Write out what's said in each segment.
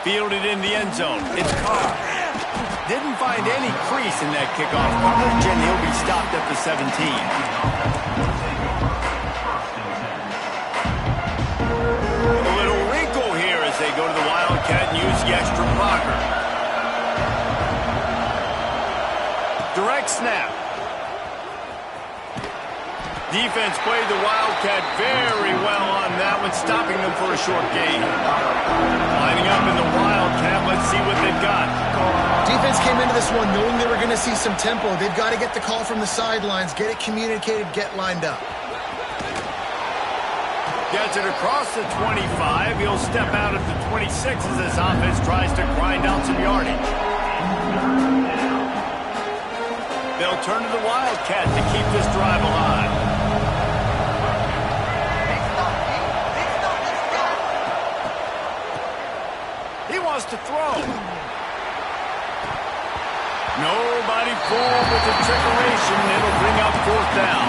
Fielded in the end zone. It's Carr. Didn't find any crease in that kickoff coverage, and he'll be stopped at the 17. A little wrinkle here as they go to the Wildcat and use the extra blocker. Direct snap. Defense played the Wildcat very well on that one, stopping them for a short gain. Lining up in the Wildcat, let's see what they've got. Defense came into this one knowing they were going to see some tempo. They've got to get the call from the sidelines, get it communicated, get lined up. Gets it across the 25. He'll step out at the 26 as this offense tries to grind out some yardage. They'll turn to the Wildcat to keep this drive alive. To throw. Nobody fooled with the trickeration. It'll bring up fourth down.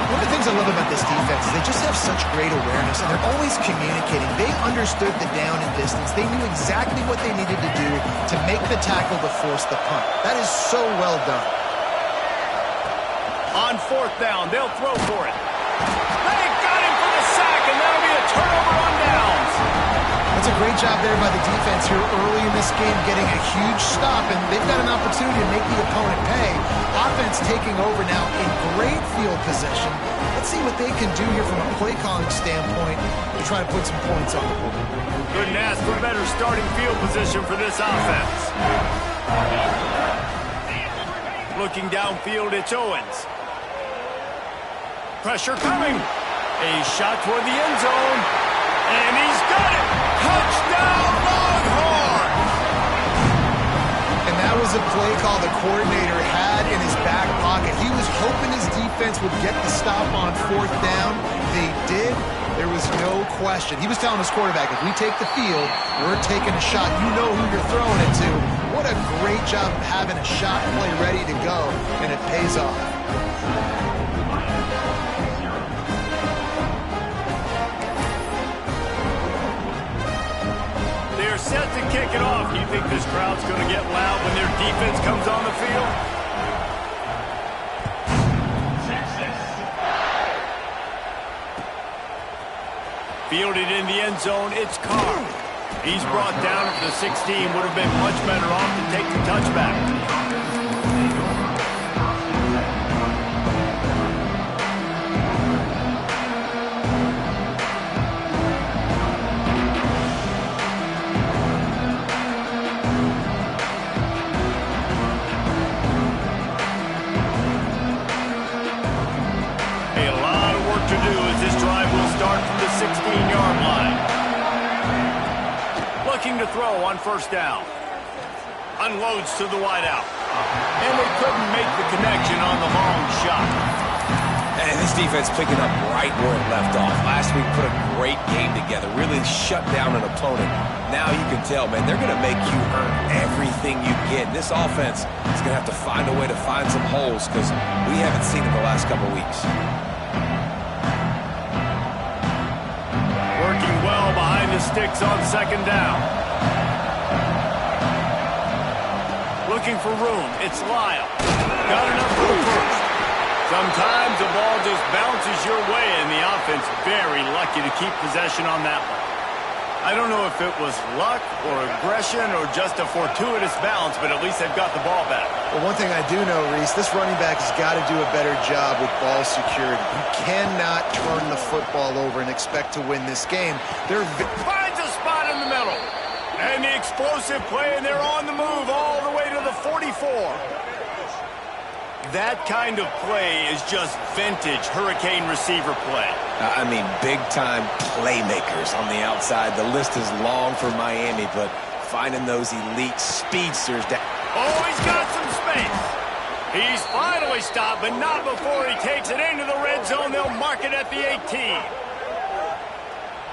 One of the things I love about this defense is they just have such great awareness, and they're always communicating. They understood the down and distance. They knew exactly what they needed to do to make the tackle to force the punt. That is so well done. On fourth down, they'll throw for it. They got him for the sack, and that'll be a turnover on downs. That's a great job there by the defense here early in this game, getting a huge stop, and they've got an opportunity to make the opponent pay. Offense taking over now in great field position. Let's see what they can do here from a play calling standpoint to try to put some points on the board. Couldn't ask for better starting field position for this offense. Looking downfield, it's Owens. Pressure coming. A shot toward the end zone, and he's got it. Touchdown, Longhorns! And that was a play call the coordinator had in his back pocket. He was hoping his defense would get the stop on fourth down. They did. There was no question. He was telling his quarterback, if we take the field, we're taking a shot. You know who you're throwing it to. What a great job of having a shot play ready to go, and it pays off. They're set to kick it off. You think this crowd's going to get loud when their defense comes on the field? Fielded in the end zone, it's Carr. He's brought down at the 16. Would have been much better off to take the touchback. To do as this drive will start from the 16-yard line. Looking to throw on first down. Unloads to the wideout. And they couldn't make the connection on the long shot. And this defense picking up right where it left off. Last week put a great game together. Really shut down an opponent. Now you can tell, man, they're going to make you earn everything you get. This offense is going to have to find a way to find some holes because we haven't seen it the last couple weeks. Working well behind the sticks on second down. Looking for room. It's Lyle. Got enough for the first. Sometimes the ball just bounces your way, and the offense very lucky to keep possession on that one. I don't know if it was luck or aggression or just a fortuitous bounce, but at least they've got the ball back. Well, one thing I do know, Reese, this running back has got to do a better job with ball security. You cannot turn the football over and expect to win this game. Finds a spot in the middle. And the explosive play, and they're on the move all the way to the 44. That kind of play is just vintage Hurricane receiver play. I mean, big-time playmakers on the outside. The list is long for Miami, but finding those elite speedsters down. Oh, he's got some space. He's finally stopped, but not before he takes it into the red zone. They'll mark it at the 18.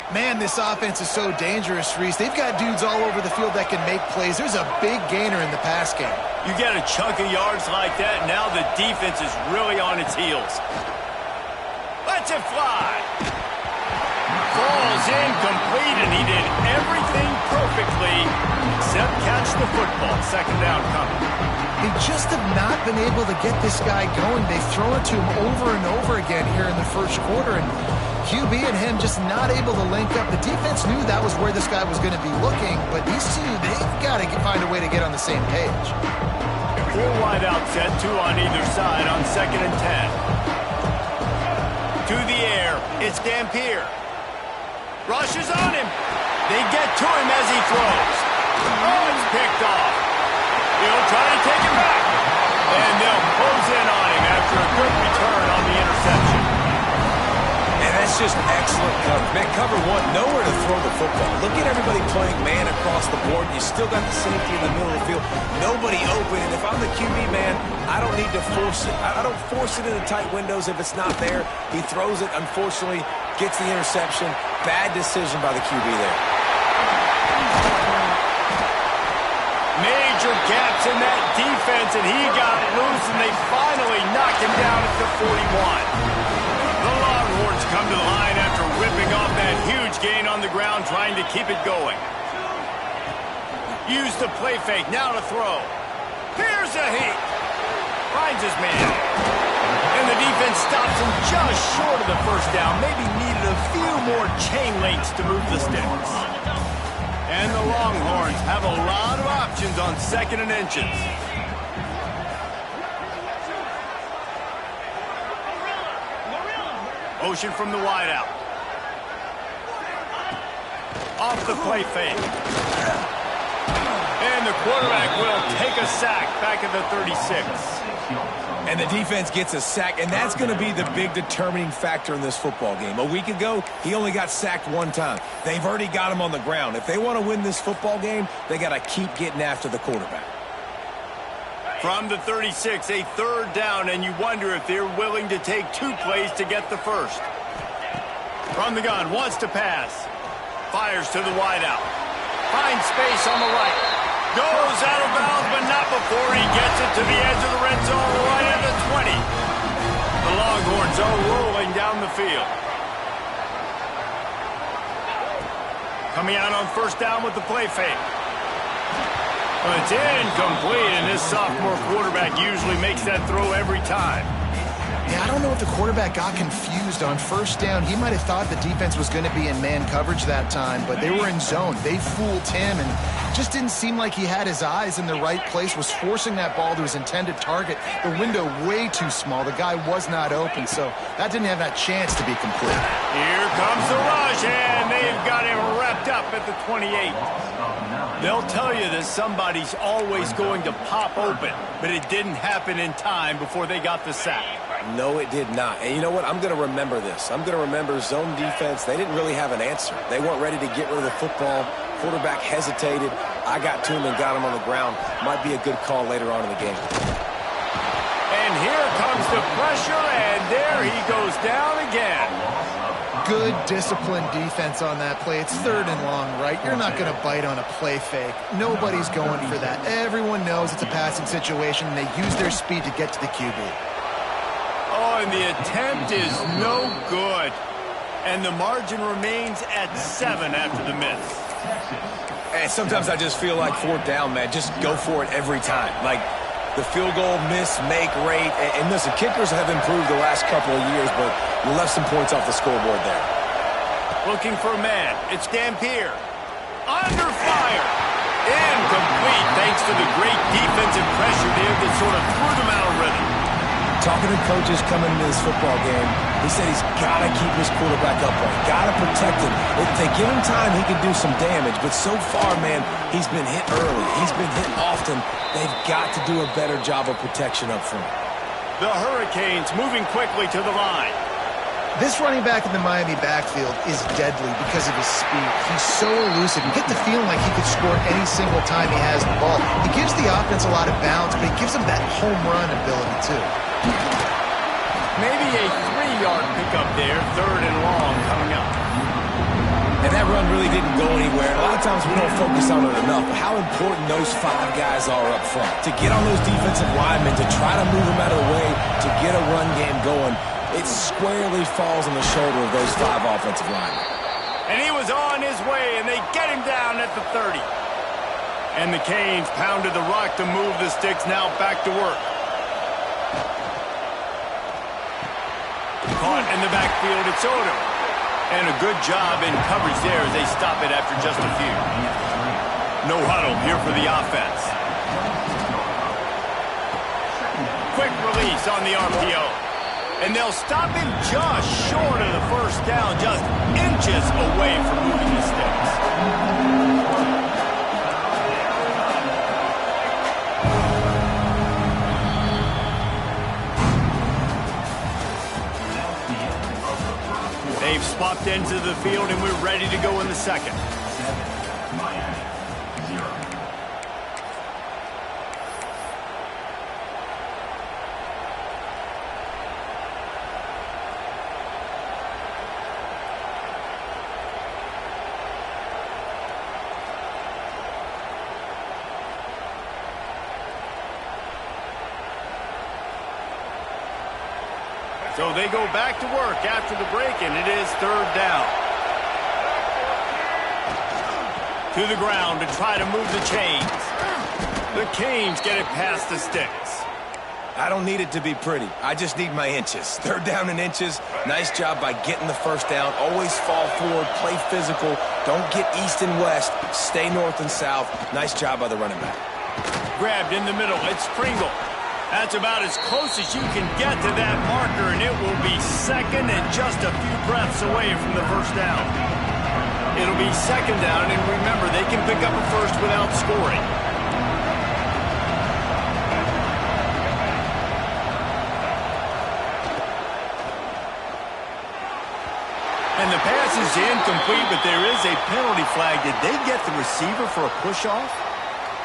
Man, this offense is so dangerous, Reese. They've got dudes all over the field that can make plays. There's a big gainer in the pass game. You get a chunk of yards like that, now the defense is really on its heels. Lets it fly. Falls incomplete. lead, and he did everything perfectly except catch the football. Second down coming. They just have not been able to get this guy going. They've thrown it to him over and over again here in the first quarter, and QB and him just not able to link up. The defense knew that was where this guy was going to be looking, but these two, they've got to find a way to get on the same page. Full wide out set, 2 on either side on 2nd and 10. To the air, it's Dampier. Rushes on him. They get to him as he throws. Oh, it's picked off. He'll try to take it back. And they'll close in on him after a good return on the interception. And that's just excellent coverage. Man, cover one, nowhere to throw the football. Look at everybody playing man across the board. You still got the safety in the middle of the field. Nobody open. And if I'm the QB, man, I don't need to force it. I don't force it into tight windows if it's not there. He throws it, unfortunately, gets the interception. Bad decision by the QB there. Major gaps in that defense, and he got loose, and they finally knocked him down at the 41. The Longhorns come to the line after ripping off that huge gain on the ground, trying to keep it going. Use the play fake, now to throw. Here's a heat. Finds his man. And the defense stops him just short of the first down. Maybe needed a few more chain links to move the sticks. And the Longhorns have a lot of options on 2nd and inches. Motion from the wideout. Off the play fake. And the quarterback will take a sack back at the 36. And the defense gets a sack, and that's going to be the big determining factor in this football game. A week ago, he only got sacked 1 time. They've already got him on the ground. If they want to win this football game, they got to keep getting after the quarterback. From the 36, a 3rd down, and you wonder if they're willing to take 2 plays to get the first. From the gun, wants to pass. Fires to the wideout. Finds space on the right. Goes out of bounds, but not before he gets it to the edge of the red zone right at the 20. The Longhorns are rolling down the field. Coming out on 1st down with the play fake. Well, it's incomplete, and this sophomore quarterback usually makes that throw every time. Yeah, I don't know if the quarterback got confused on 1st down. He might have thought the defense was going to be in man coverage that time, but they were in zone. They fooled him, and just didn't seem like he had his eyes in the right place, was forcing that ball to his intended target. The window way too small. The guy was not open, so that didn't have that chance to be complete. Here comes the rush, and they've got him wrapped up at the 28. They'll tell you that somebody's always going to pop open, but it didn't happen in time before they got the sack. No, it did not. And you know what? I'm going to remember this. I'm going to remember zone defense. They didn't really have an answer. They weren't ready to get rid of the football. Quarterback hesitated. I got to him and got him on the ground. Might be a good call later on in the game. And here comes the pressure, and there he goes down again. Good disciplined defense on that play. It's 3rd and long, right? You're not going to bite on a play fake. Nobody's going for that. Everyone knows it's a passing situation, and they use their speed to get to the QB. Oh, and the attempt is no good. And the margin remains at 7 after the miss. And sometimes I just feel like 4th down, man. Just go for it every time. Like the field goal miss-make rate. And listen, kickers have improved the last couple of years, but you left some points off the scoreboard there. Looking for a man. It's Dampier. Under fire. Incomplete thanks to the great defensive pressure there that sort of threw them out of rhythm. Talking to coaches coming into this football game, he said he's got to keep his quarterback upright, got to protect him. If they give him time, he can do some damage. But so far, man, he's been hit early. He's been hit often. They've got to do a better job of protection up front. The Hurricanes moving quickly to the line. This running back in the Miami backfield is deadly because of his speed. He's so elusive. You get the feeling like he could score any single time he has the ball. He gives the offense a lot of balance, but he gives them that home run ability, too. Maybe a 3-yard pickup there, 3rd and long coming up. And that run really didn't go anywhere. A lot of times we don't focus on it enough. How important those 5 guys are up front. To get on those defensive linemen, to try to move them out of the way, to get a run game going, it squarely falls on the shoulder of those 5 offensive linemen. And he was on his way, and they get him down at the 30. And the Canes pounded the rock to move the sticks, now back to work. Caught in the backfield, it's Odom. And a good job in coverage there as they stop it after just a few. No huddle here for the offense. Quick release on the RPO. And they'll stop him just short of the first down, just inches away from moving the sticks. They've swapped into the field, and we're ready to go in the second. So they go back to work after the break, and it is third down. To the ground to try to move the chains. The Canes get it past the sticks. I don't need it to be pretty. I just need my inches. Third down in inches. Nice job by getting the first down. Always fall forward, play physical. Don't get east and west. Stay north and south. Nice job by the running back. Grabbed in the middle. It's Pringle. That's about as close as you can get to that marker, and it will be second and just a few breaths away from the first down. It'll be second down, and remember, they can pick up a first without scoring. And the pass is incomplete, but there is a penalty flag. Did they get the receiver for a push-off?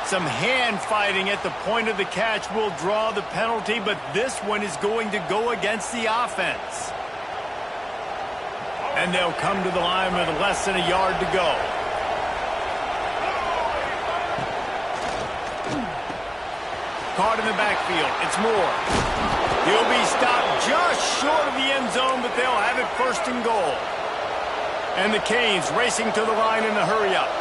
Some hand fighting at the point of the catch will draw the penalty, but this one is going to go against the offense. And they'll come to the line with less than a yard to go. Caught in the backfield. It's Moore. He'll be stopped just short of the end zone, but they'll have it first and goal. And the Canes racing to the line in a hurry-up.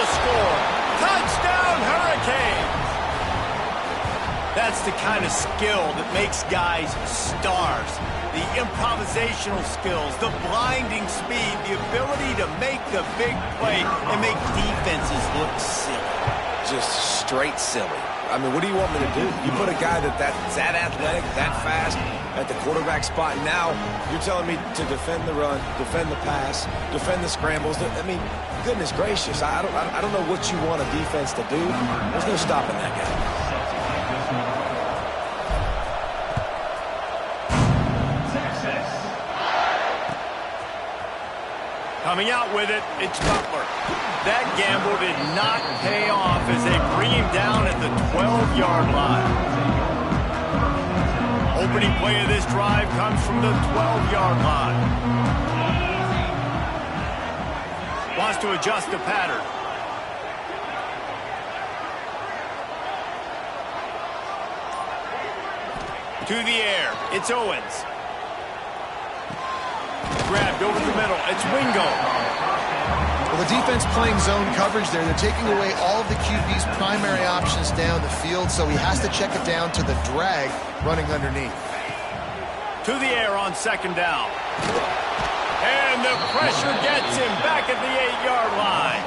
Score. Touchdown, Hurricanes! That's the kind of skill that makes guys stars. The improvisational skills, the blinding speed, the ability to make the big play and make defenses look silly. Just straight silly. I mean, what do you want me to do? You put a guy that's that athletic, that fast, at the quarterback spot. Now you're telling me to defend the run, defend the pass, defend the scrambles. I mean, goodness gracious, I don't know what you want a defense to do. There's no stopping that guy. Coming out with it, it's Butler. That gamble did not pay off as they bring him down at the 12-yard line. Opening play of this drive comes from the 12-yard line. Wants to adjust the pattern. To the air, it's Owens. Grabbed over the middle, it's Wingo. Well, the defense playing zone coverage there. They're taking away all of the QB's primary options down the field, so he has to check it down to the drag running underneath. To the air on second down. And the pressure gets him back at the 8-yard line.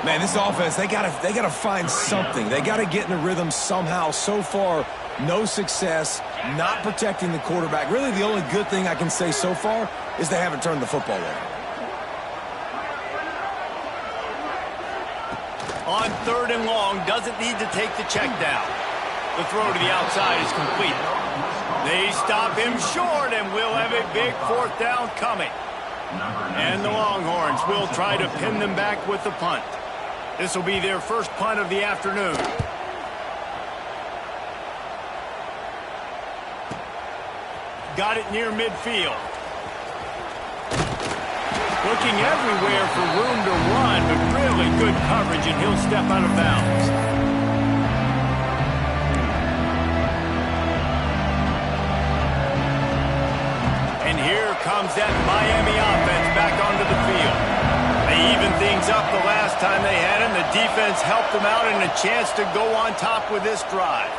Man, this offense, they gotta find something. They gotta get in a rhythm somehow. So far, no success, not protecting the quarterback. Really, the only good thing I can say so far is they haven't turned the football over. On third and long, doesn't need to take the check down. The throw to the outside is complete. They stop him short, and we'll have a big fourth down coming. And the Longhorns will try to pin them back with the punt. This will be their first punt of the afternoon. Got it near midfield. Looking everywhere for room to run, but really good coverage, and he'll step out of bounds. comes that Miami offense back onto the field. They evened things up the last time they had him. The defense helped them out and a chance to go on top with this drive.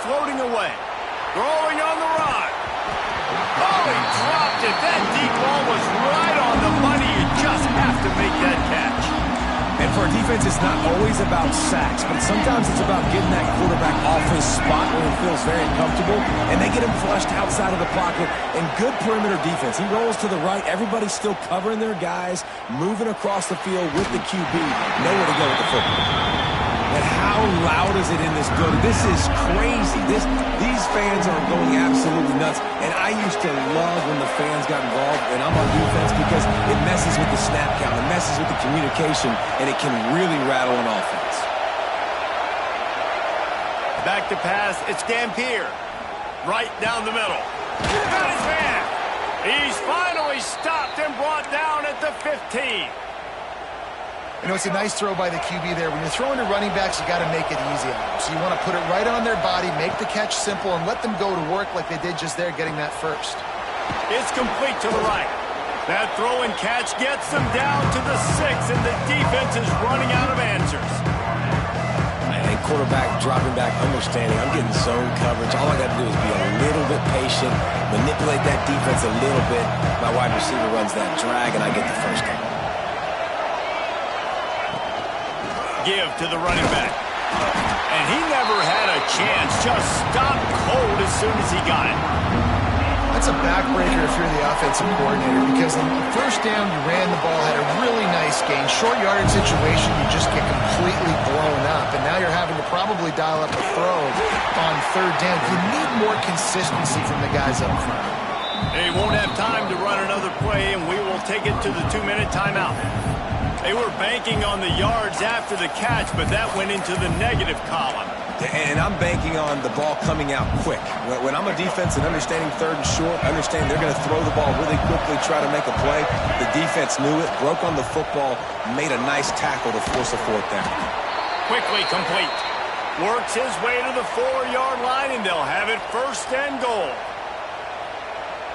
Floating away. Throwing on the run. Oh, he dropped it. That deep ball was right on the money. You just have to make that catch. And for a defense, it's not always about sacks, but sometimes it's about getting that quarterback off his spot where he feels very comfortable, and they get him flushed outside of the pocket. And good perimeter defense. He rolls to the right. Everybody's still covering their guys, moving across the field with the QB. Nowhere to go with the football. And how loud is it in this building? This is crazy. These fans are going absolutely nuts. And I used to love when the fans got involved, and I'm on defense, because it messes with the snap count, it messes with the communication, and it can really rattle an offense. Back to pass, it's Dampier. Right down the middle. Got his man. He's finally stopped and brought down at the 15. You know, it's a nice throw by the QB there. When you're throwing to running backs, you got to make it easy on them. So you want to put it right on their body, make the catch simple, and let them go to work like they did just there, getting that first. It's complete to the right. That throw and catch gets them down to the 6, and the defense is running out of answers. And quarterback dropping back, understanding I'm getting zone coverage. All I got to do is be a little bit patient, manipulate that defense a little bit. My wide receiver runs that drag, and I get the first down. Give to the running back. And he never had a chance. Just stopped cold as soon as he got it. That's a backbreaker if you're the offensive coordinator, because on the first down, you ran the ball, had a really nice gain. Short yardage situation, you just get completely blown up. And now you're having to probably dial up a throw on third down. You need more consistency from the guys up front. They won't have time to run another play, and we will take it to the 2-minute timeout. They were banking on the yards after the catch, but that went into the negative column. And I'm banking on the ball coming out quick. When I'm a defense and understanding third and short, understand they're going to throw the ball really quickly, try to make a play. The defense knew it, broke on the football, made a nice tackle to force a fourth down. Quickly complete. Works his way to the 4-yard line, and they'll have it first and goal.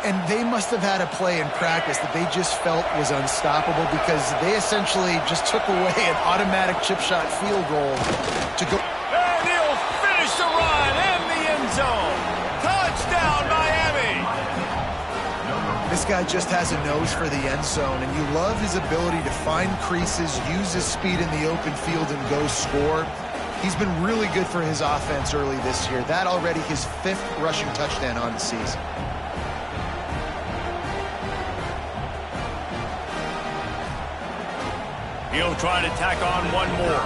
And they must have had a play in practice that they just felt was unstoppable, because they essentially just took away an automatic chip shot field goal to go. And he'll finish the run in the end zone. Touchdown, Miami. This guy just has a nose for the end zone, and you love his ability to find creases, use his speed in the open field, and go score. He's been really good for his offense early this year. That already his 5th rushing touchdown on the season. He'll try to tack on one more.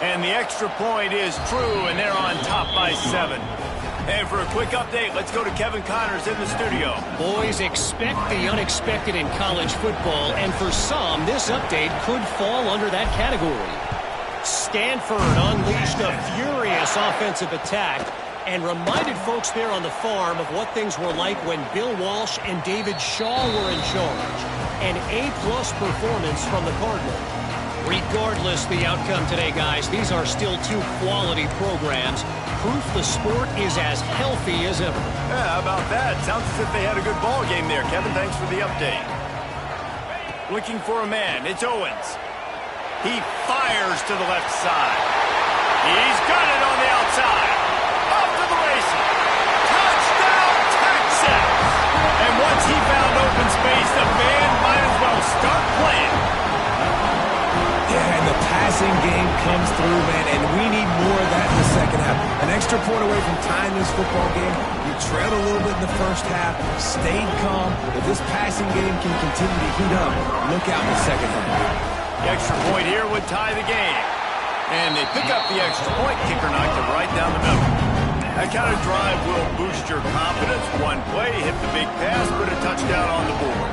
And the extra point is true, and they're on top by 7. And for a quick update, let's go to Kevin Connors in the studio. Boys, expect the unexpected in college football, and for some, this update could fall under that category. Stanford unleashed a furious offensive attack and reminded folks there on the farm of what things were like when Bill Walsh and David Shaw were in charge. An A-plus performance from the Cardinals. Regardless the outcome today, guys, these are still 2 quality programs. Proof the sport is as healthy as ever. Yeah, how about that? Sounds as if they had a good ball game there. Kevin, thanks for the update. Looking for a man. It's Owens. He fires to the left side. He's got it on the outside. Off to the races. Touchdown, Texas! And once he found open space, the man might as well start playing. Yeah, and the passing game comes through, man, and we need more of that in the second half. An extra point away from tying this football game. You trailed a little bit in the first half, stayed calm. If this passing game can continue to heat up, look out in the second half. The extra point here would tie the game. And they pick up the extra point. Kicker knocked it right down the middle. That kind of drive will boost your confidence. One play, hit the big pass, put a touchdown on the board.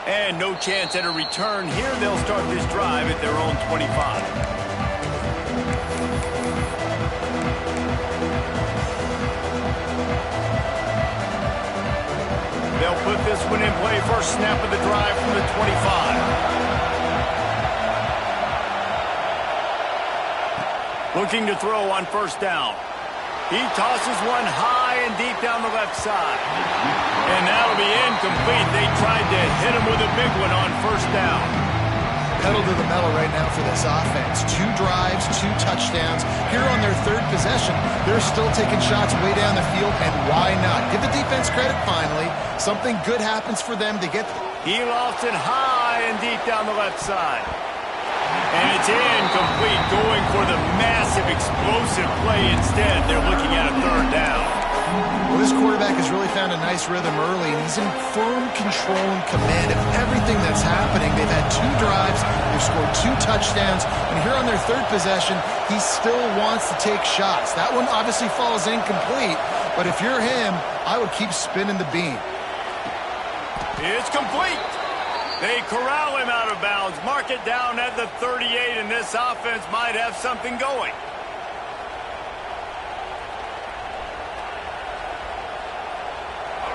And no chance at a return here. They'll start this drive at their own 25. They'll put this one in play. First snap of the drive from the 25. Looking to throw on first down. He tosses one high and deep down the left side. And that'll be incomplete. They tried to hit him with a big one on first down. Pedal to the metal right now for this offense. 2 drives, 2 touchdowns. Here on their 3rd possession, they're still taking shots way down the field, and why not? Give the defense credit finally. Something good happens for them to get. He lofts it high and deep down the left side. And it's incomplete, going for the massive, explosive play instead. They're looking at a 3rd down. Well, this quarterback has really found a nice rhythm early, and he's in firm control and command of everything that's happening. They've had 2 drives, they've scored 2 touchdowns, and here on their 3rd possession, he still wants to take shots. That one obviously falls incomplete, but if you're him, I would keep spinning the beam. It's complete. They corral him out of bounds, mark it down at the 38, and this offense might have something going.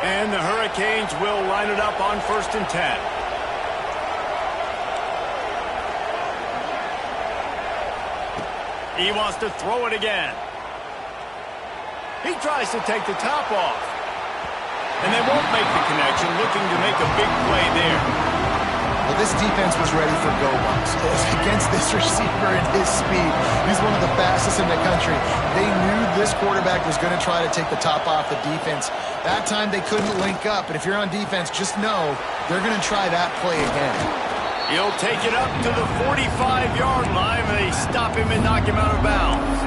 And the Hurricanes will line it up on 1st and 10. He wants to throw it again. He tries to take the top off. And they won't make the connection, looking to make a big play there. Well, this defense was ready for go-ones. Against this receiver and his speed, he's one of the fastest in the country. They knew this quarterback was going to try to take the top off the defense. That time they couldn't link up, and if you're on defense, just know they're going to try that play again. He'll take it up to the 45-yard line, and they stop him and knock him out of bounds.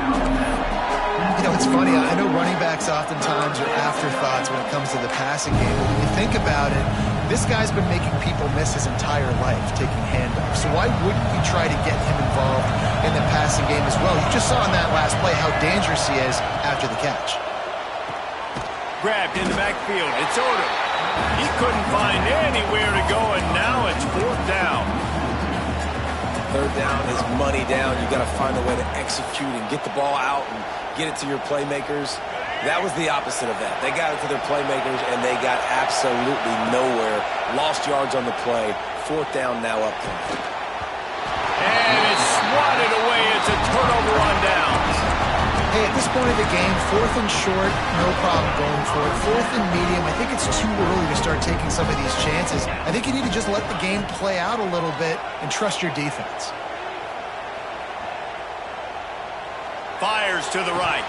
You know, it's funny. I know running backs oftentimes are afterthoughts when it comes to the passing game. But when you think about it, this guy's been making people miss his entire life taking handoffs. So why wouldn't you try to get him involved in the passing game as well? You just saw in that last play how dangerous he is after the catch. Grabbed in the backfield. It's Odom. He couldn't find anywhere to go, and now it's 4th down. 3rd down is money down. You got to find a way to execute and get the ball out and get it to your playmakers. That was the opposite of that. They got it to their playmakers, and they got absolutely nowhere. Lost yards on the play. 4th down now up to them. And it's swatted away. It's a turnover on downs. Hey, at this point of the game, 4th and short, no problem going for it. 4th and medium, I think it's too early to start taking some of these chances. I think you need to just let the game play out a little bit and trust your defense. Fires to the right.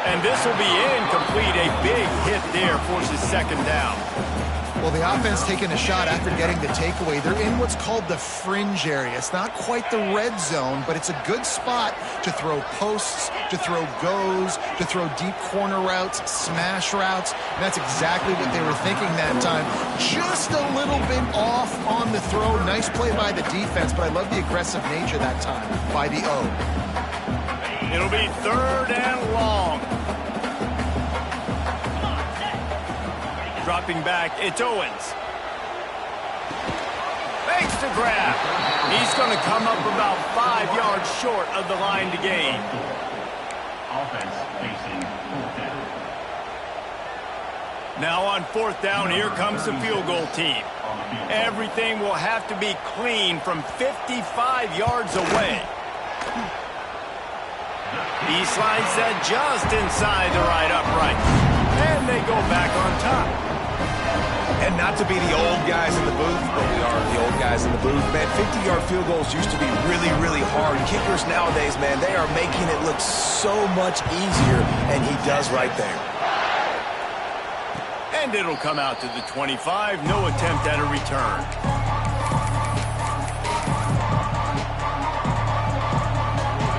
And this will be incomplete. A big hit there forces 2nd down. Well, the offense taking a shot after getting the takeaway. They're in what's called the fringe area. It's not quite the red zone, but it's a good spot to throw posts, to throw goes, to throw deep corner routes, smash routes. And that's exactly what they were thinking that time. Just a little bit off on the throw. Nice play by the defense, but I love the aggressive nature that time by the O. It'll be 3rd and long. Dropping back, it's Owens. Makes the grab. He's going to come up about 5 yards short of the line to gain. Offense facing 4th down. Now on 4th down, here comes the field goal team. Everything will have to be clean from 55 yards away. He slides that just inside the right upright. And they go back on top. And not to be the old guys in the booth, but we are the old guys in the booth. Man, 50-yard field goals used to be really, really hard. Kickers nowadays, man, they are making it look so much easier, and he does right there. And it'll come out to the 25. No attempt at a return.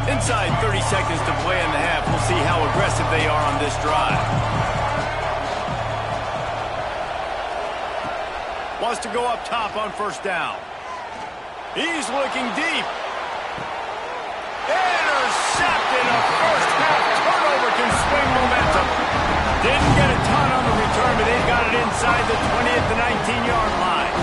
Inside 30 seconds to play in the half. We'll see how aggressive they are on this drive. Wants to go up top on 1st down. He's looking deep. Intercepted. A first-half turnover can swing momentum. Didn't get a ton on the return, but they've got it inside the 20 at the 19-yard line.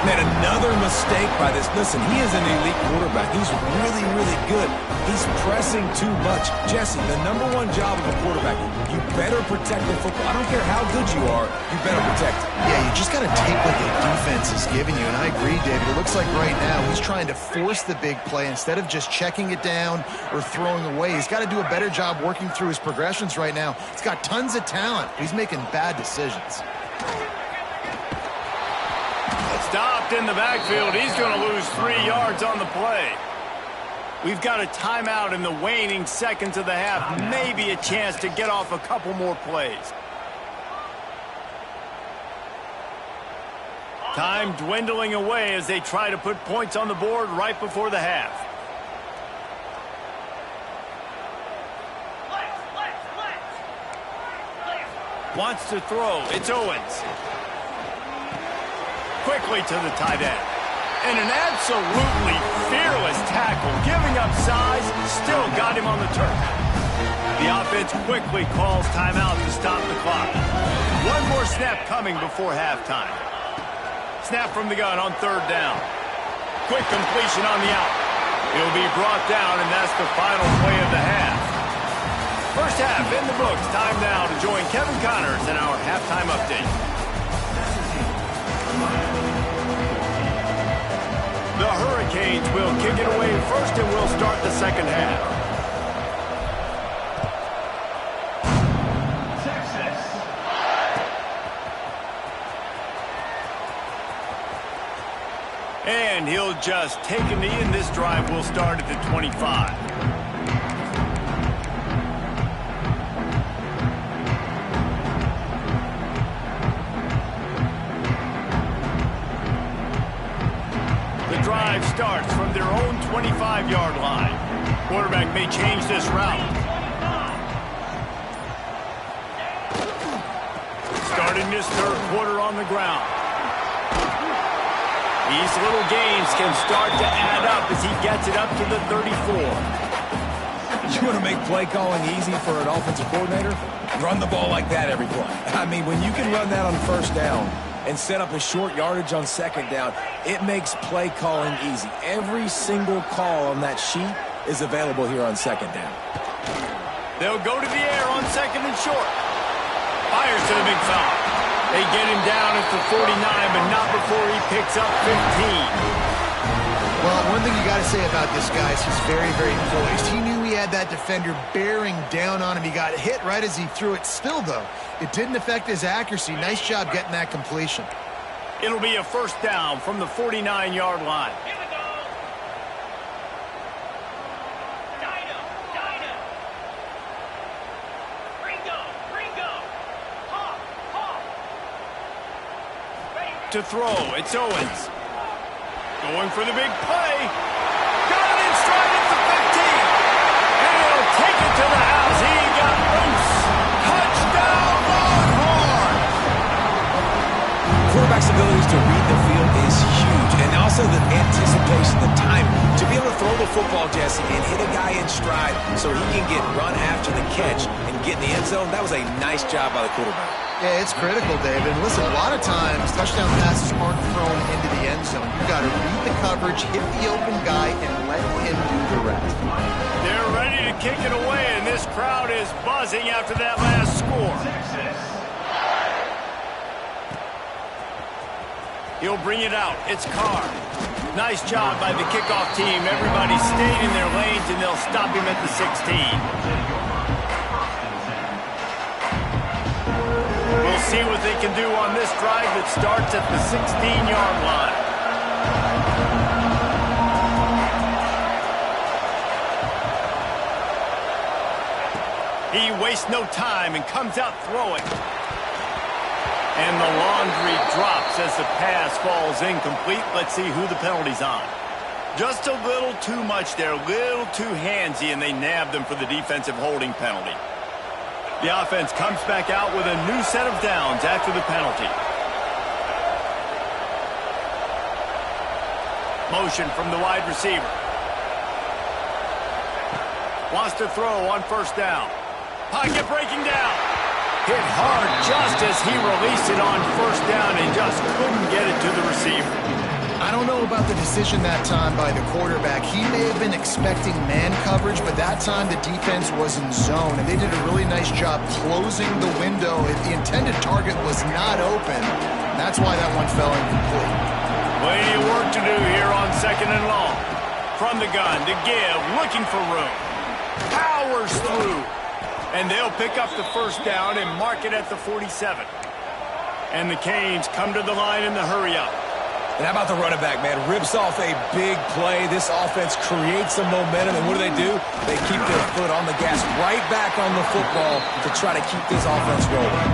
Man, Another mistake by this. Listen, he is an elite quarterback. He's really, really good. He's pressing too much. Jesse, the #1 job of a quarterback, you better protect the football. I don't care how good you are, you better protect it. Yeah, you just got to take what the defense is giving you, and I agree, David. It looks like right now he's trying to force the big play instead of just checking it down or throwing away. He's got to do a better job working through his progressions right now. He's got tons of talent. He's making bad decisions. Stopped in the backfield. He's going to lose 3 yards on the play. We've got a timeout in the waning seconds of the half. Maybe a chance to get off a couple more plays. Time dwindling away as they try to put points on the board right before the half. Wants to throw. It's Owens. Quickly to the tight end. And an absolutely fearless tackle. Giving up size, still got him on the turf. The offense quickly calls timeout to stop the clock. One more snap coming before halftime. Snap from the gun on 3rd down. Quick completion on the out. He'll be brought down, and that's the final play of the half. First half in the books. Time now to join Kevin Connors in our halftime update. The Hurricanes will kick it away first, and we'll start the second half. Texas. And he'll just take a knee, and this drive will start at the 25. Drive starts from their own 25-yard line. Quarterback may change this route. Starting this 3rd quarter on the ground. These little gains can start to add up as he gets it up to the 34. You want to make play calling easy for an offensive coordinator? Run the ball like that every play. I mean, when you can run that on 1st down and set up a short yardage on 2nd down, it makes play calling easy. Every single call on that sheet is available here on 2nd down. They'll go to the air on 2nd and short. Fires to the big foul. They get him down at the 49, but not before he picks up 15. Well, one thing you got to say about this guy is he's very, very poised. He knew he had that defender bearing down on him. He got hit right as he threw it. Still, though, it didn't affect his accuracy. Nice job getting that completion. It'll be a 1st down from the 49-yard line. Here we go. Dino. Ringo. Hawk. To throw, it's Owens. Going for the big play. Got it in stride at the 15. And he'll take it to the house. He got loose. Touchdown, Longhorn! Quarterback's abilities to read the field is huge. And also the anticipation, the time. To be able to throw the football, Jesse, and hit a guy in stride so he can get run after the catch and get in the end zone, that was a nice job by the quarterback. Yeah, it's critical, David. And listen, a lot of times touchdown passes aren't thrown into the end zone. You've got to read the coverage, hit the open guy, and let him do the rest. They're ready to kick it away, and this crowd is buzzing after that last score. Texas. He'll bring it out. It's Carr. Nice job by the kickoff team. Everybody stayed in their lanes, and they'll stop him at the 16. We'll see what they can do on this drive that starts at the 16-yard line. He wastes no time and comes out throwing. And the laundry drops as the pass falls incomplete. Let's see who the penalty's on. Just a little too much there, a little too handsy, and they nab them for the defensive holding penalty. The offense comes back out with a new set of downs after the penalty. Motion from the wide receiver. Wants to throw on 1st down. Pocket breaking down. Hit hard just as he released it on 1st down and just couldn't get it to the receiver. I don't know about the decision that time by the quarterback. He may have been expecting man coverage, but that time the defense was in zone, and they did a really nice job closing the window. The intended target was not open. That's why that one fell incomplete. Plenty of work to do here on 2nd and long. From the gun to give, looking for room. Powers through. And they'll pick up the first down and mark it at the 47. And the Canes come to the line in the hurry-up. And how about the running back, man? Rips off a big play. This offense creates some momentum, and what do? They keep their foot on the gas, right back on the football to try to keep this offense rolling.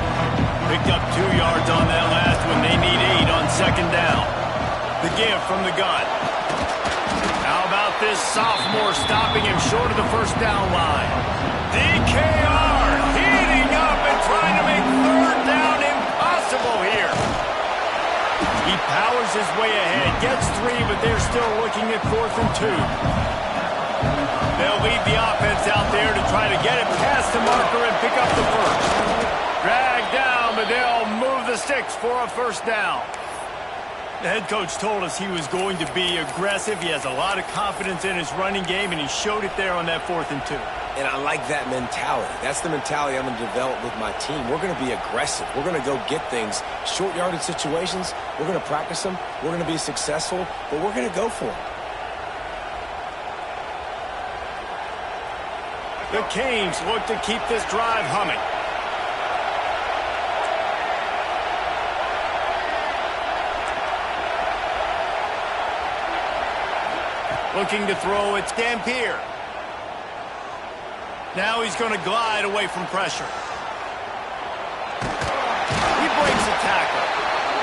Picked up 2 yards on that last one. They need 8 on 2nd down. The give from the gun. How about this sophomore stopping him short of the first down line? DKR heating up and trying to make 3rd down impossible here. He powers his way ahead, gets 3, but they're still looking at 4th and 2. They'll lead the offense out there to try to get it past the marker and pick up the first. Dragged down, but they'll move the sticks for a first down. The head coach told us he was going to be aggressive. He has a lot of confidence in his running game, and he showed it there on that 4th and 2. And I like that mentality. That's the mentality I'm going to develop with my team. We're going to be aggressive. We're going to go get things. Short yardage situations, we're going to practice them. We're going to be successful, but we're going to go for them. The Canes look to keep this drive humming. Looking to throw, it's Dampier. Now he's going to glide away from pressure. He breaks a tackle.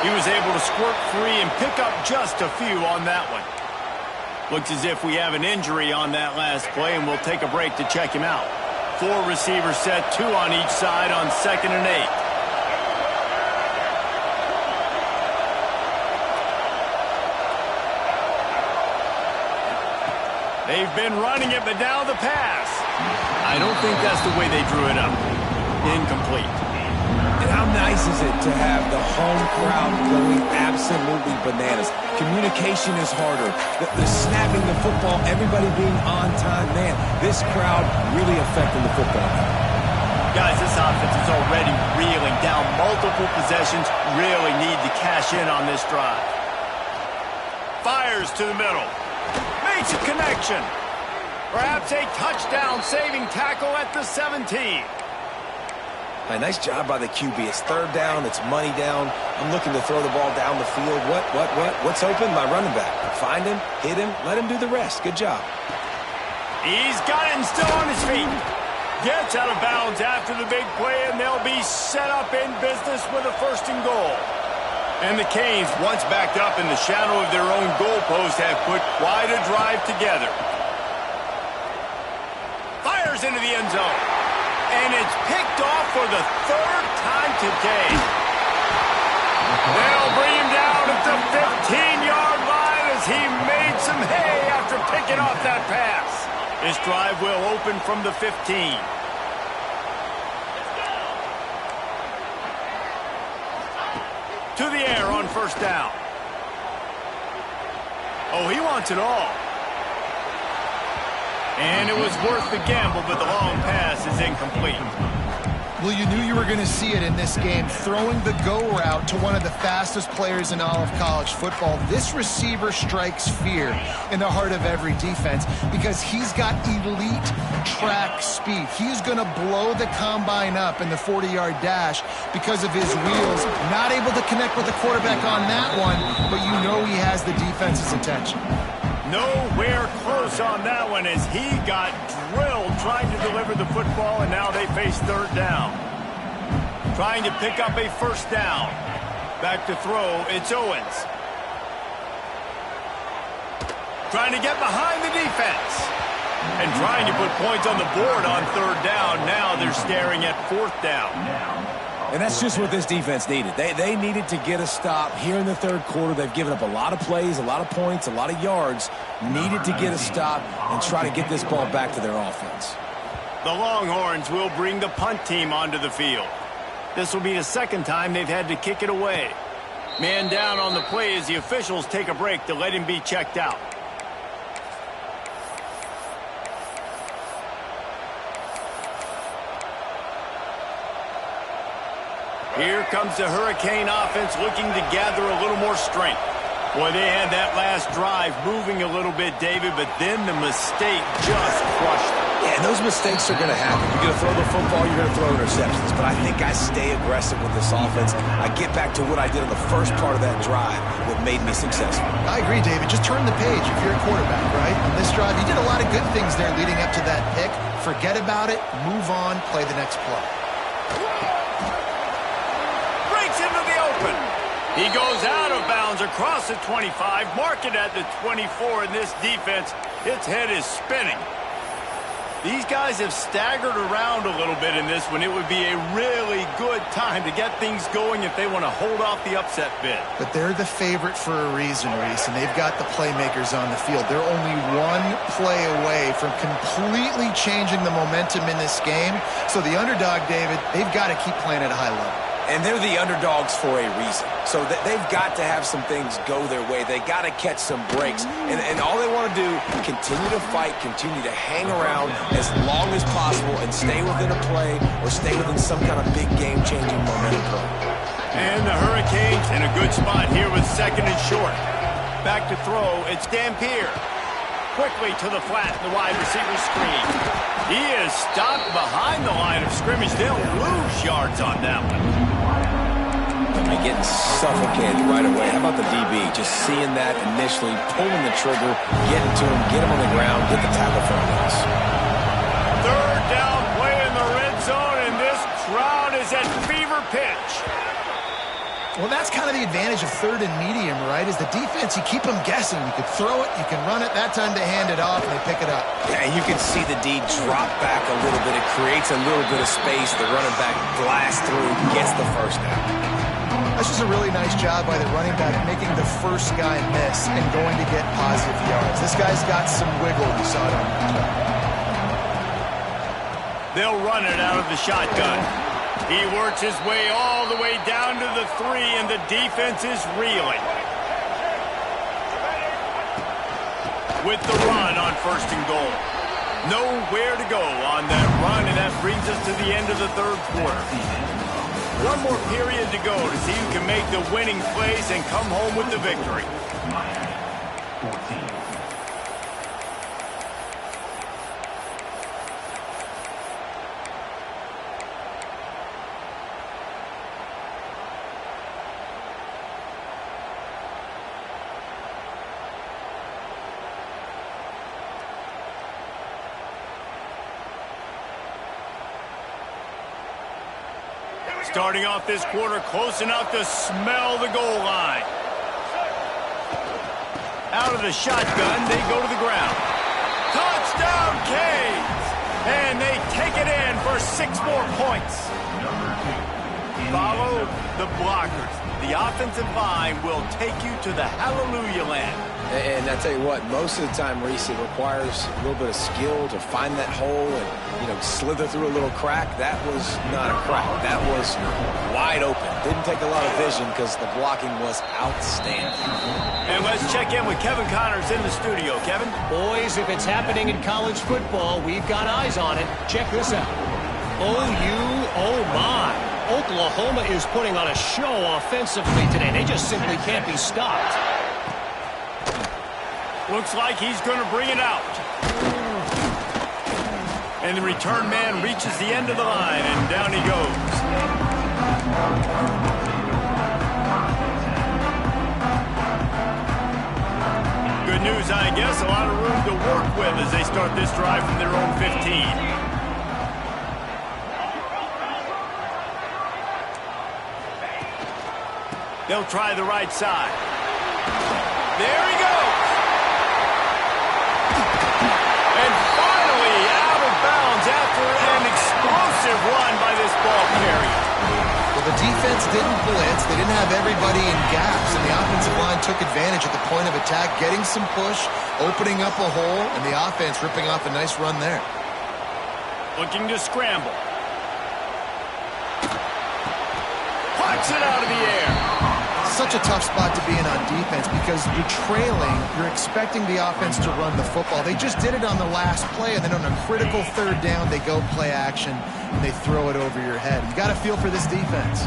He was able to squirt free and pick up just a few on that one. Looks as if we have an injury on that last play, and we'll take a break to check him out. 4 receivers set, 2 on each side on 2nd and 8. They've been running it, but now the pass. I don't think that's the way they drew it up. Incomplete. And how nice is it to have the home crowd going absolutely bananas? Communication is harder. The snapping the football, everybody being on time. Man, this crowd really affecting the football. Guys, this offense is already reeling down multiple possessions. Really need to cash in on this drive. Fires to the middle. Makes a connection. Perhaps a touchdown-saving tackle at the 17. Nice job by the QB. It's 3rd down. It's money down. I'm looking to throw the ball down the field. What's open? My running back. Find him, hit him, let him do the rest. Good job. He's got it and still on his feet. Gets out of bounds after the big play, and they'll be set up in business with a 1st and goal. And the Canes, once backed up in the shadow of their own goalpost, have put quite a drive together. Fires into the end zone. And it's picked off for the 3rd time today. They'll bring him down at the 15-yard line as he made some hay after picking off that pass. This drive will open from the 15. To the air on 1st down. Oh, he wants it all. And it was worth the gamble, but the long pass is incomplete. Well, you knew you were going to see it in this game, throwing the go route to one of the fastest players in all of college football. This receiver strikes fear in the heart of every defense because he's got elite track speed. He's going to blow the combine up in the 40-yard dash because of his wheels. Not able to connect with the quarterback on that one, but you know he has the defense's attention. Nowhere close on that one as he got drilled trying to deliver the football, and now they face 3rd down. Trying to pick up a 1st down. Back to throw, it's Owens. Trying to get behind the defense. And trying to put points on the board on 3rd down. Now they're staring at 4th down. And that's just what this defense needed. They needed to get a stop here in the 3rd quarter. They've given up a lot of plays, a lot of points, a lot of yards. Needed to get a stop and try to get this ball back to their offense. The Longhorns will bring the punt team onto the field. This will be the 2nd time they've had to kick it away. Man down on the play as the officials take a break to let him be checked out. Here comes the Hurricane offense looking to gather a little more strength. Boy, they had that last drive moving a little bit, David, but then the mistake just crushed them. Yeah, and those mistakes are going to happen. You're going to throw the football, you're going to throw interceptions. But I think I stay aggressive with this offense. I get back to what I did on the first part of that drive, what made me successful. I agree, David. Just turn the page if you're a quarterback, right? On this drive, you did a lot of good things there leading up to that pick. Forget about it, move on, play the next play. Into the open. He goes out of bounds across the 25, mark it at the 24, and this defense, its head is spinning. These guys have staggered around a little bit in this one. It would be a really good time to get things going if they want to hold off the upset bid. But they're the favorite for a reason, Reese, and they've got the playmakers on the field. They're only one play away from completely changing the momentum in this game. So the underdog, David, they've got to keep playing at a high level. And they're the underdogs for a reason. So they've got to have some things go their way. They got to catch some breaks. And all they want to do, continue to fight, continue to hang around as long as possible and stay within a play or stay within some kind of big game-changing momentum play. And the Hurricanes in a good spot here with second and short. Back to throw, it's Dampier. Quickly to the flat, the wide receiver screen. He is stopped behind the line of scrimmage. They'll lose yards on that one. They're getting suffocated right away. How about the DB? Just seeing that initially, pulling the trigger, getting to him, get him on the ground, get the tackle for a loss. Third down play in the red zone, and this crowd is at fever pitch. Well, that's kind of the advantage of third and medium, right? Is the defense, you keep them guessing. You can throw it, you can run it. That time they hand it off, and they pick it up. Yeah, and you can see the D drop back a little bit. It creates a little bit of space. The running back blasts through, gets the first down. That's just a really nice job by the running back making the first guy miss and going to get positive yards. This guy's got some wiggle. You saw it on the play. They'll run it out of the shotgun. He works his way all the way down to the 3, and the defense is reeling. With the run on first and goal. Nowhere to go on that run, and that brings us to the end of the third quarter. One more period to go to see who can make the winning plays and come home with the victory. Starting off this quarter close enough to smell the goal line. Out of the shotgun, they go to the ground. Touchdown, Canes! And they take it in for 6 more points. Follow the blockers. The offensive line will take you to the hallelujah land. And I tell you what, most of the time, Reese, it requires a little bit of skill to find that hole and, slither through a little crack. That was not a crack. That was wide open. Didn't take a lot of vision because the blocking was outstanding. And let's check in with Kevin Connors in the studio. Kevin? Boys, if it's happening in college football, we've got eyes on it. Check this out. Oh my. Oklahoma is putting on a show offensively today. They just simply can't be stopped. Looks like he's going to bring it out. And the return man reaches the end of the line, and down he goes. Good news, I guess. A lot of room to work with as they start this drive from their own 15. They'll try the right side. There he goes. And finally out of bounds after an explosive run by this ball carrier. Well, the defense didn't blitz. They didn't have everybody in gaps, and the offensive line took advantage at the point of attack, getting some push, opening up a hole, and the offense ripping off a nice run there. Looking to scramble. Puts it out of the air. Such a tough spot to be in on defense because you're trailing, you're expecting the offense to run the football. They just did it on the last play, and then on a critical third down, they go play action, and they throw it over your head. You got to feel for this defense.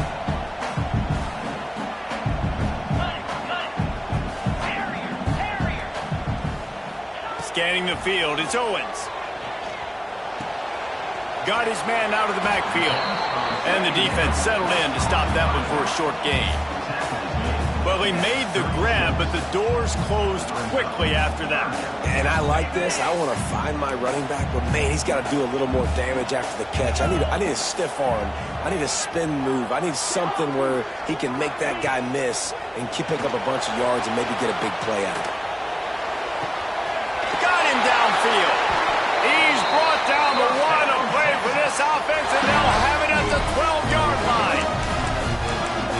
Scanning the field, it's Owens. Got his man out of the backfield. And the defense settled in to stop that one for a short gain. Well, he made the grab, but the doors closed quickly after that. And I like this. I want to find my running back, but man, he's got to do a little more damage after the catch. I need a stiff arm. I need a spin move. I need something where he can make that guy miss and pick up a bunch of yards and maybe get a big play out of it. Got him downfield. He's brought down the one to play for this offense, and they'll have it at the 12-yard line.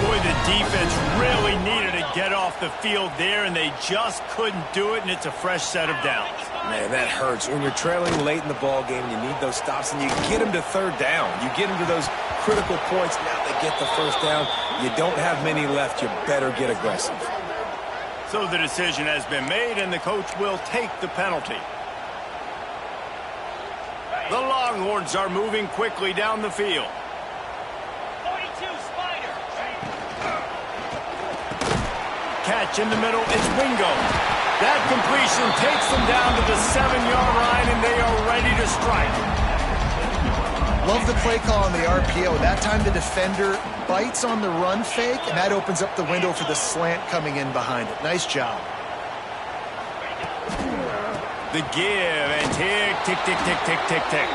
Boy, the defense really needed to get off the field there, and they just couldn't do it, and it's a fresh set of downs. Man, that hurts. When you're trailing late in the ball game, you need those stops, and you get them to third down. You get them to those critical points. Now they get the first down. You don't have many left. You better get aggressive. So the decision has been made, and the coach will take the penalty. The Longhorns are moving quickly down the field. 42 Spider. Catch in the middle, it's Wingo. That completion takes them down to the 7-yard line, and they are ready to strike. Love the play call on the RPO. That time the defender bites on the run fake, and that opens up the window for the slant coming in behind it. Nice job. The give and tick, tick, tick, tick, tick, tick, tick.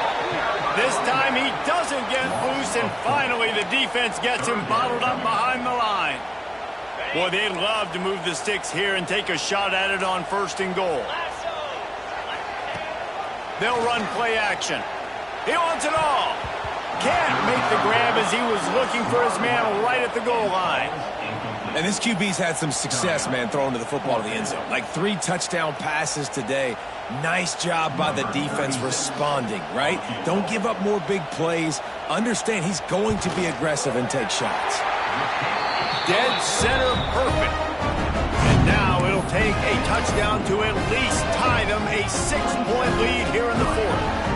This time he doesn't get loose, and finally the defense gets him bottled up behind the line. Boy, they'd love to move the sticks here and take a shot at it on 1st and goal. They'll run play action. He wants it all. Can't make the grab as he was looking for his man right at the goal line. And this QB's had some success, man, throwing to the football to the end zone. Like 3 touchdown passes today. Nice job by the defense responding, right? Don't give up more big plays. Understand he's going to be aggressive and take shots. Dead center perfect. And now it'll take a touchdown to at least tie them a 6-point lead here in the 4th.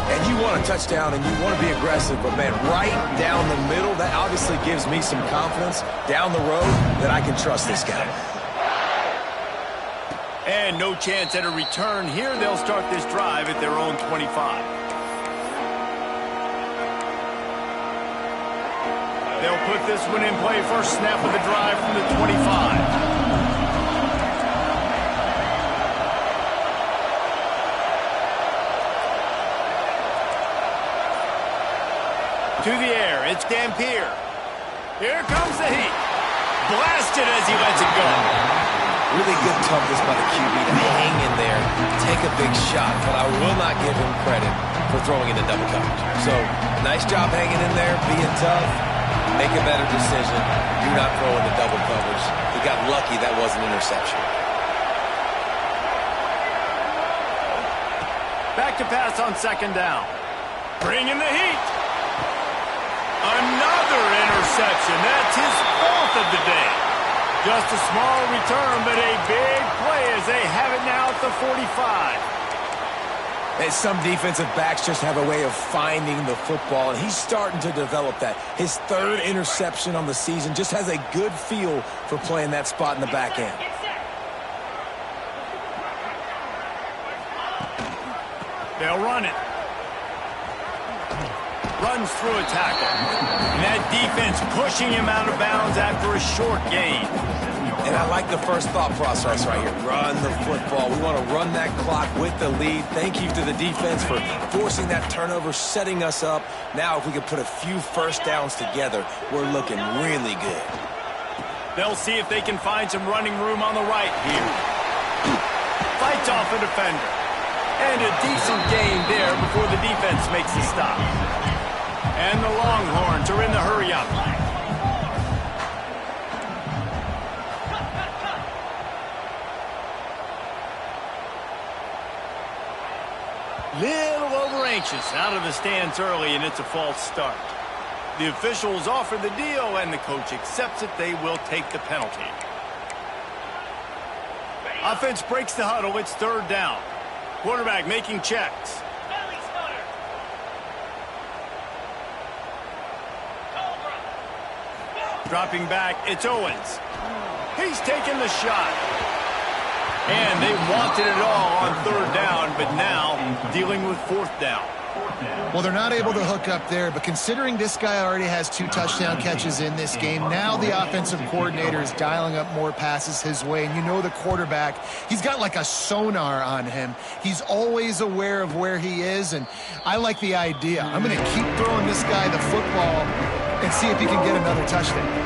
And you want a touchdown and you want to be aggressive, but man, right down the middle, that obviously gives me some confidence down the road that I can trust this guy. And no chance at a return here. They'll start this drive at their own 25. They'll put this one in play. First snap of the drive from the 25. To the air, it's Dampier. Here comes the heat. Blasted as he lets it go. Really good toughness by the QB to hang in there, take a big shot, but I will not give him credit for throwing into double coverage. So, nice job hanging in there, being tough, make a better decision. Do not throw into double coverage. He got lucky that was an interception. Back to pass on 2nd down. Bringing the heat. Another interception. That's his 4th of the day. Just a small return, but a big play as they have it now at the 45. And some defensive backs just have a way of finding the football, and he's starting to develop that. His 3rd interception on the season, just has a good feel for playing that spot in the back end. They'll run it. Runs through a tackle. And that defense pushing him out of bounds after a short gain. And I like the first thought process right here. Run the football. We want to run that clock with the lead. Thank you to the defense for forcing that turnover, setting us up. Now if we can put a few first downs together, we're looking really good. They'll see if they can find some running room on the right here. Fights off a defender. And a decent gain there before the defense makes the stop. And the Longhorns are in the hurry-up. Little over anxious out of the stands early, and it's a false start. The officials offer the deal, and the coach accepts it. They will take the penalty. Offense breaks the huddle. It's third down. Quarterback making checks. Belly stutter. Cobra. Dropping back, it's Owens. He's taking the shot. And they wanted it all on third down, but now dealing with fourth down. Well, they're not able to hook up there, but considering this guy already has 2 touchdown catches in this game, now the offensive coordinator is dialing up more passes his way. And you know the quarterback, he's got like a sonar on him. He's always aware of where he is, and I like the idea. I'm going to keep throwing this guy the football and see if he can get another touchdown.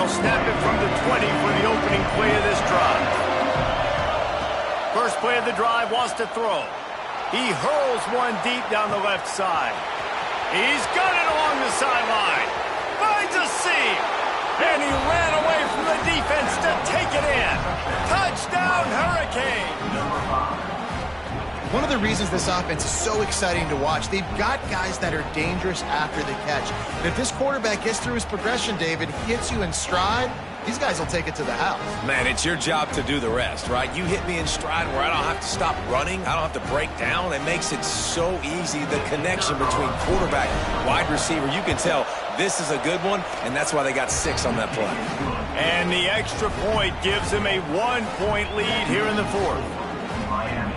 Snap it from the 20 for the opening play of this drive. First play of the drive, wants to throw. He hurls one deep down the left side. He's got it along the sideline. Finds a seam. And he ran away from the defense to take it in. Touchdown, Hurricane. One of the reasons this offense is so exciting to watch, they've got guys that are dangerous after the catch. And if this quarterback gets through his progression, David, hits you in stride, these guys will take it to the house. Man, it's your job to do the rest, right? You hit me in stride where I don't have to stop running. I don't have to break down. It makes it so easy, the connection between quarterback, wide receiver. You can tell this is a good one, and that's why they got 6 on that play. And the extra point gives them a 1-point lead here in the fourth. Miami,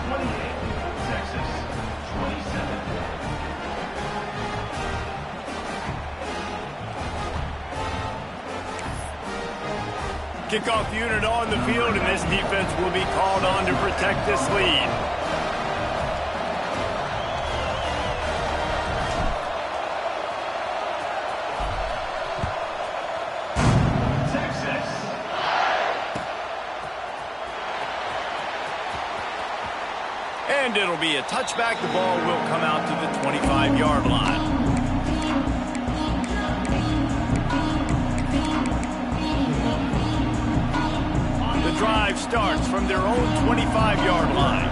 28, Texas, 27. Kickoff unit on the field, and this defense will be called on to protect this lead. Texas. And it'll be a touchback. The ball will come out to the 25-yard line. The drive starts from their own 25-yard line.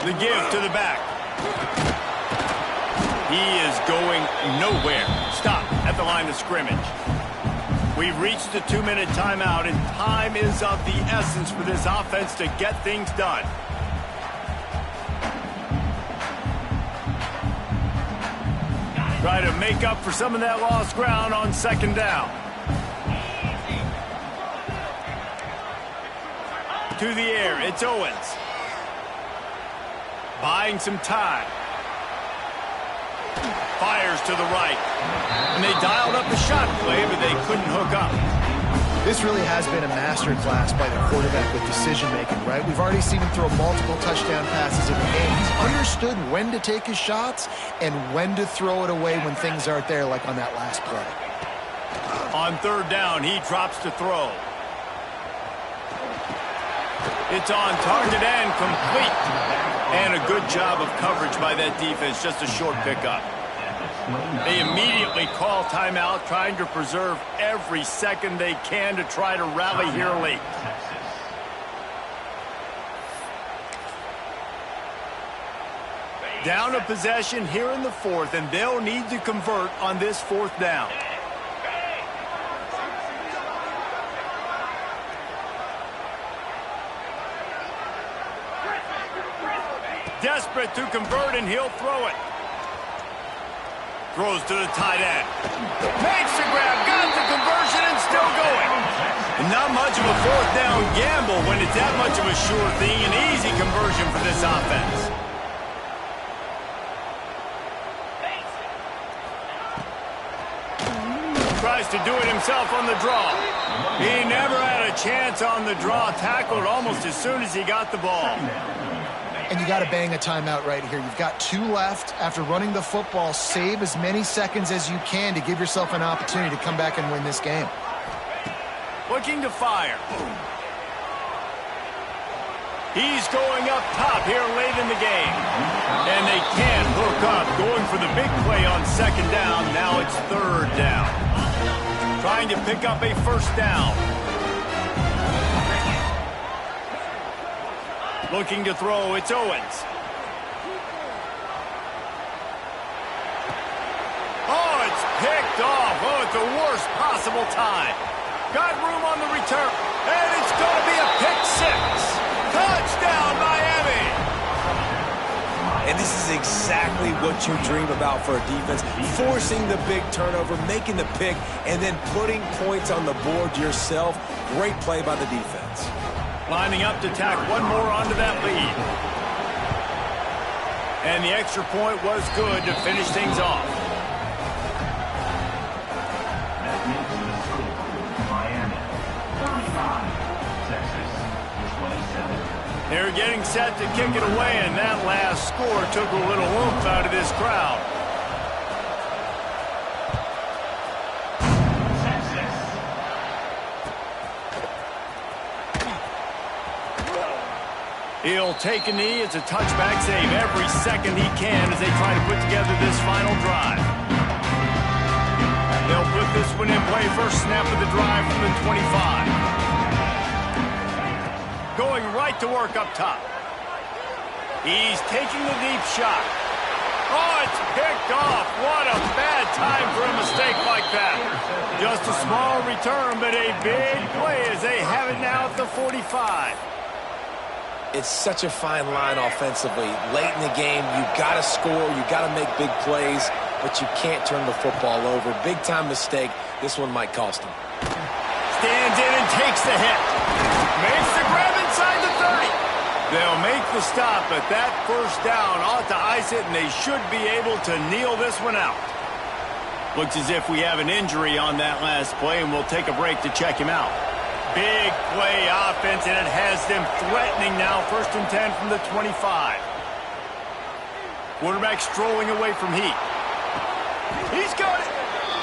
The give to the back. He is going nowhere. Stop at the line of scrimmage. We've reached the 2-minute timeout, and time is of the essence for this offense to get things done. Try to make up for some of that lost ground on second down. To the air, it's Owens. Buying some time. Fires to the right. And they dialed up the shot play, but they couldn't hook up. This really has been a master class by the quarterback with decision-making, right? We've already seen him throw multiple touchdown passes in the game. He's understood when to take his shots and when to throw it away when things aren't there, like on that last play. On third down, he drops to throw. It's on target and complete. And a good job of coverage by that defense, just a short pickup. They immediately call timeout, trying to preserve every second they can to try to rally here late. Down a possession here in the fourth, and they'll need to convert on this fourth down. Desperate to convert, and he'll throw it. Throws to the tight end. Makes the grab. Got the conversion and still going. And not much of a fourth down gamble when it's that much of a sure thing. An easy conversion for this offense. Tries to do it himself on the draw. He never had a chance on the draw. Tackled almost as soon as he got the ball. And you got to bang a timeout right here. You've got 2 left. After running the football, save as many seconds as you can to give yourself an opportunity to come back and win this game. Looking to fire. He's going up top here late in the game. And they can't hook up. Going for the big play on second down. Now it's third down. Trying to pick up a first down. Looking to throw. It's Owens. Oh, it's picked off. Oh, at the worst possible time. Got room on the return. And it's going to be a pick six. Touchdown, Miami! And this is exactly what you dream about for a defense. Forcing the big turnover, making the pick, and then putting points on the board yourself. Great play by the defense. Lining up to tack one more onto that lead. And the extra point was good to finish things off. That makes the score Miami 35, Texas 27. They're getting set to kick it away, and that last score took a little oomph out of this crowd. Texas. He'll take a knee. It's a touchback save every second he can as they try to put together this final drive. They'll put this one in play. First snap of the drive from the 25. Going right to work up top. He's taking the deep shot. Oh, it's picked off. What a bad time for a mistake like that. Just a small return, but a big play as they have it now at the 45. It's such a fine line offensively. Late in the game, you've got to score, you've got to make big plays, but you can't turn the football over. Big-time mistake. This one might cost him. Stands in and takes the hit. Makes the grab inside the 30. They'll make the stop, but that first down ought to ice it, and they should be able to kneel this one out. Looks as if we have an injury on that last play, and we'll take a break to check him out. Big play offense, and it has them threatening now. 1st and 10 from the 25. Quarterback strolling away from Heat. He's got it.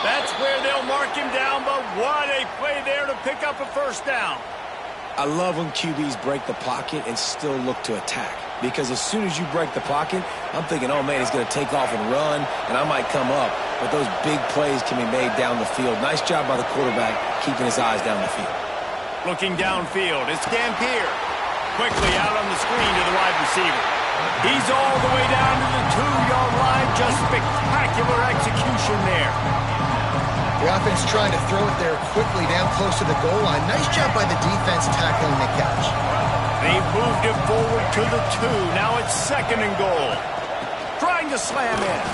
That's where they'll mark him down, but what a play there to pick up a first down. I love when QBs break the pocket and still look to attack. Because as soon as you break the pocket, I'm thinking, oh, man, he's going to take off and run, and I might come up. But those big plays can be made down the field. Nice job by the quarterback keeping his eyes down the field. Looking downfield, it's Dampier. Quickly out on the screen to the wide receiver. He's all the way down to the 2-yard line. Just spectacular execution there. The offense trying to throw it there quickly down close to the goal line. Nice job by the defense tackling the catch. They moved it forward to the 2. Now it's 2nd and goal. Trying to slam in.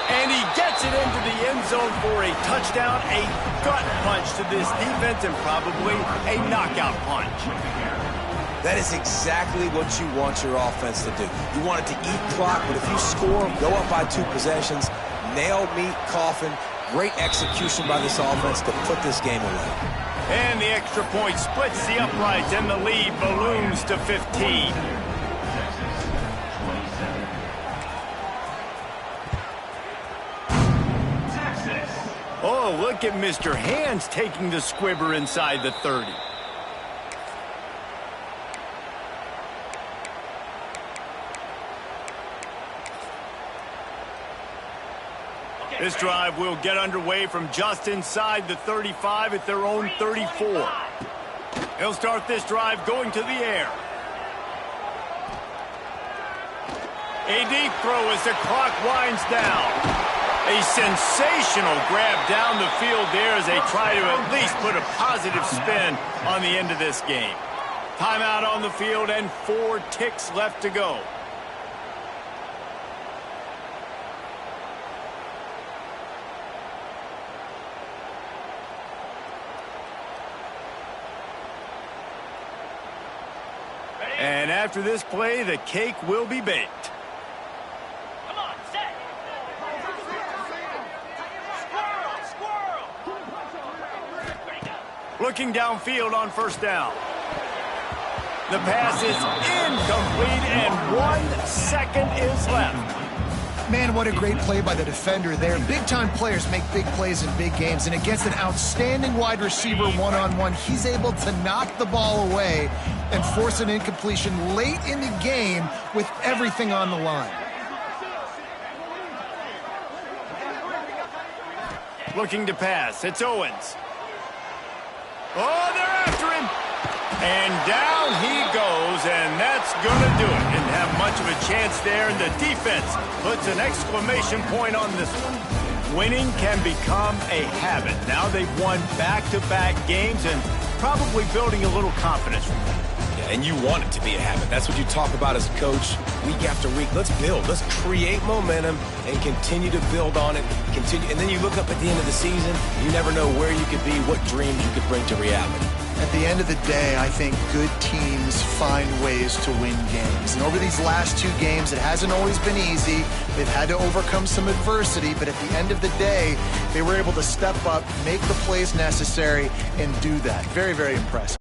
And he gets it into the end zone for a touchdown, a gut punch to this defense, and probably a knockout punch. That is exactly what you want your offense to do. You want it to eat clock, but if you score, go up by 2 possessions, nail, meet, coffin. Great execution by this offense to put this game away. And the extra point splits the uprights, and the lead balloons to 15. Oh, look at Mr. Hands taking the squibber inside the 30. This drive will get underway from just inside the 35 at their own 34. He'll start this drive going to the air. A deep throw as the clock winds down. A sensational grab down the field there as they try to at least put a positive spin on the end of this game. Timeout on the field and 4 ticks left to go. after this play, the cake will be baked. Come on, set. Squirrel, squirrel. Ready, go. Looking downfield on first down. The pass is incomplete, and 1 second is left. Man, what a great play by the defender there. Big-time players make big plays in big games, and against an outstanding wide receiver one-on-one, he's able to knock the ball away and force an incompletion late in the game with everything on the line. Looking to pass. It's Owens. Oh, they're after him. And down he goes, and that's going to do it. Didn't have much of a chance there, and the defense puts an exclamation point on this one. Winning can become a habit. Now they've won back-to-back games and probably building a little confidence from that. Yeah, and you want it to be a habit. That's what you talk about as a coach week after week. Let's build. Let's create momentum and continue to build on it. Continue, and then you look up at the end of the season, you never know where you could be, what dreams you could bring to reality. At the end of the day, I think good teams find ways to win games. And over these last 2 games, it hasn't always been easy. They've had to overcome some adversity, but at the end of the day, they were able to step up, make the plays necessary, and do that. Very, very impressive.